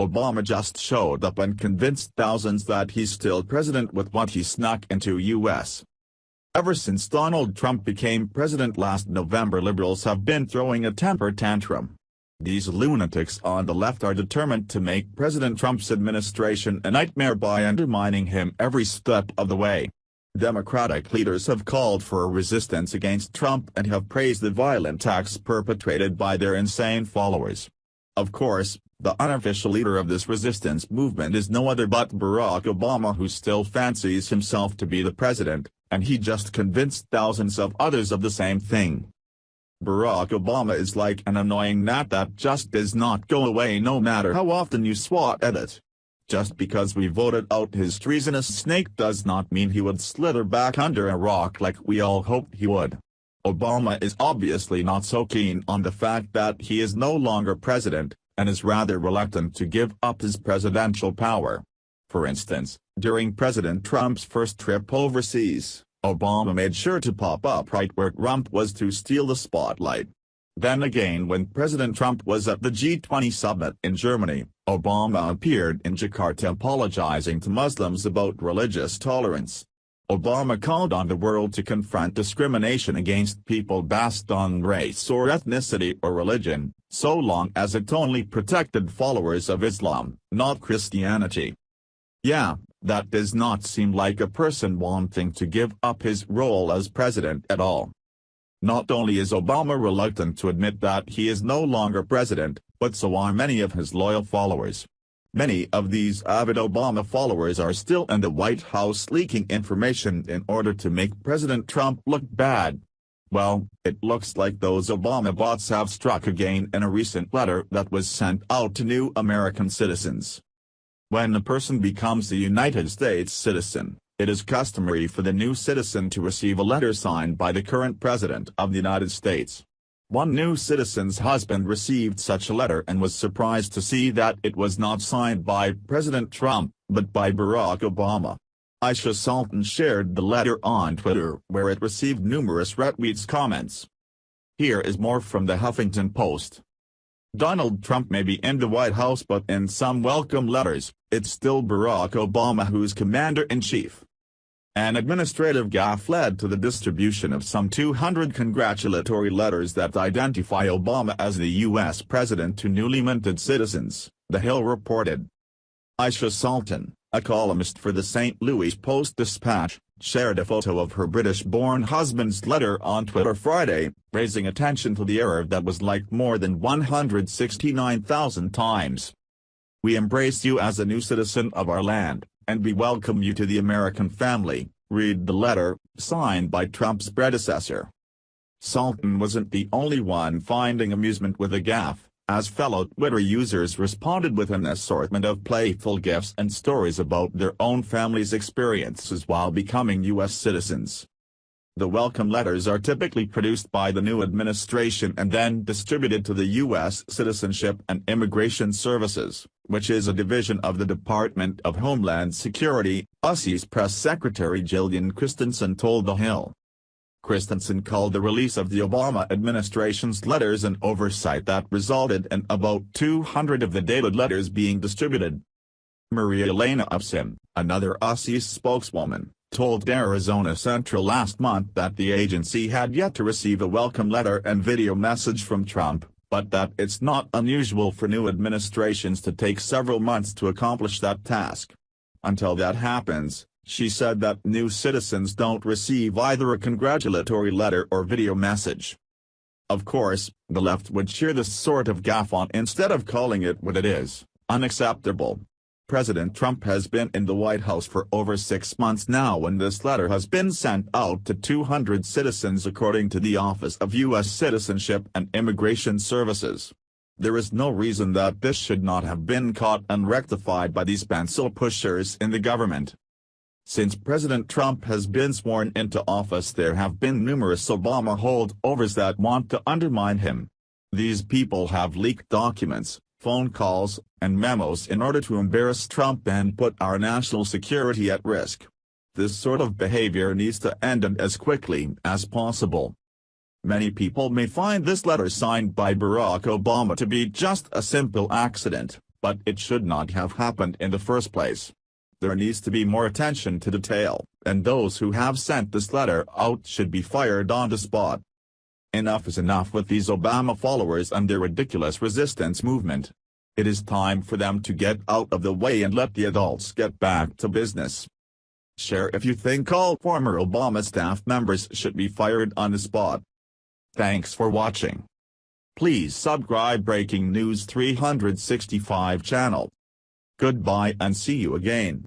Obama just showed up and convinced thousands that he's still president with what he snuck into U.S. Ever since Donald Trump became president last November, liberals have been throwing a temper tantrum. These lunatics on the left are determined to make President Trump's administration a nightmare by undermining him every step of the way. Democratic leaders have called for a resistance against Trump and have praised the violent acts perpetrated by their insane followers. Of course, the unofficial leader of this resistance movement is no other but Barack Obama, who still fancies himself to be the president, and he just convinced thousands of others of the same thing. Barack Obama is like an annoying gnat that just does not go away no matter how often you swat at it. Just because we voted out his treasonous snake does not mean he would slither back under a rock like we all hoped he would. Obama is obviously not so keen on the fact that he is no longer president, and is rather reluctant to give up his presidential power. For instance, during President Trump's first trip overseas, Obama made sure to pop up right where Trump was to steal the spotlight. Then again, when President Trump was at the G20 summit in Germany, Obama appeared in Jakarta apologizing to Muslims about religious tolerance. Obama called on the world to confront discrimination against people based on race or ethnicity or religion, so long as it only protected followers of Islam, not Christianity. Yeah, that does not seem like a person wanting to give up his role as president at all. Not only is Obama reluctant to admit that he is no longer president, but so are many of his loyal followers. Many of these avid Obama followers are still in the White House leaking information in order to make President Trump look bad. Well, it looks like those Obama bots have struck again in a recent letter that was sent out to new American citizens. When a person becomes a United States citizen, it is customary for the new citizen to receive a letter signed by the current president of the United States. One new citizen's husband received such a letter and was surprised to see that it was not signed by President Trump, but by Barack Obama. Aisha Sultan shared the letter on Twitter, where it received numerous retweets comments. Here is more from the Huffington Post. Donald Trump may be in the White House, but in some welcome letters, it's still Barack Obama who's commander-in-chief. An administrative gaffe led to the distribution of some 200 congratulatory letters that identify Obama as the U.S. president to newly minted citizens, The Hill reported. Aisha Sultan, a columnist for the St. Louis Post-Dispatch, shared a photo of her British-born husband's letter on Twitter Friday, raising attention to the error that was liked more than 169,000 times. "We embrace you as a new citizen of our land, and we welcome you to the American family," read the letter, signed by Trump's predecessor. Sultan wasn't the only one finding amusement with the gaffe, as fellow Twitter users responded with an assortment of playful gifs and stories about their own family's experiences while becoming U.S. citizens. The welcome letters are typically produced by the new administration and then distributed to the U.S. Citizenship and Immigration Services, which is a division of the Department of Homeland Security, USCIS Press Secretary Gillian Christensen told The Hill. Christensen called the release of the Obama administration's letters an oversight that resulted in about 200 of the dated letters being distributed. Maria Elena Upson, another USCIS spokeswoman, told Arizona Central last month that the agency had yet to receive a welcome letter and video message from Trump, but that it's not unusual for new administrations to take several months to accomplish that task. Until that happens, she said that new citizens don't receive either a congratulatory letter or video message. Of course, the left would cheer this sort of gaffe on instead of calling it what it is: unacceptable. President Trump has been in the White House for over 6 months now when this letter has been sent out to 200 citizens according to the Office of U.S. Citizenship and Immigration Services. There is no reason that this should not have been caught and rectified by these pencil pushers in the government. Since President Trump has been sworn into office, there have been numerous Obama holdovers that want to undermine him. These people have leaked documents, phone calls, and memos in order to embarrass Trump and put our national security at risk. This sort of behavior needs to end and as quickly as possible. Many people may find this letter signed by Barack Obama to be just a simple accident, but it should not have happened in the first place. There needs to be more attention to detail, and those who have sent this letter out should be fired on the spot. Enough is enough with these Obama followers and their ridiculous resistance movement. It is time for them to get out of the way and let the adults get back to business. Share if you think all former Obama staff members should be fired on the spot. Thanks for watching. Please subscribe Breaking News 365 channel. Goodbye and see you again.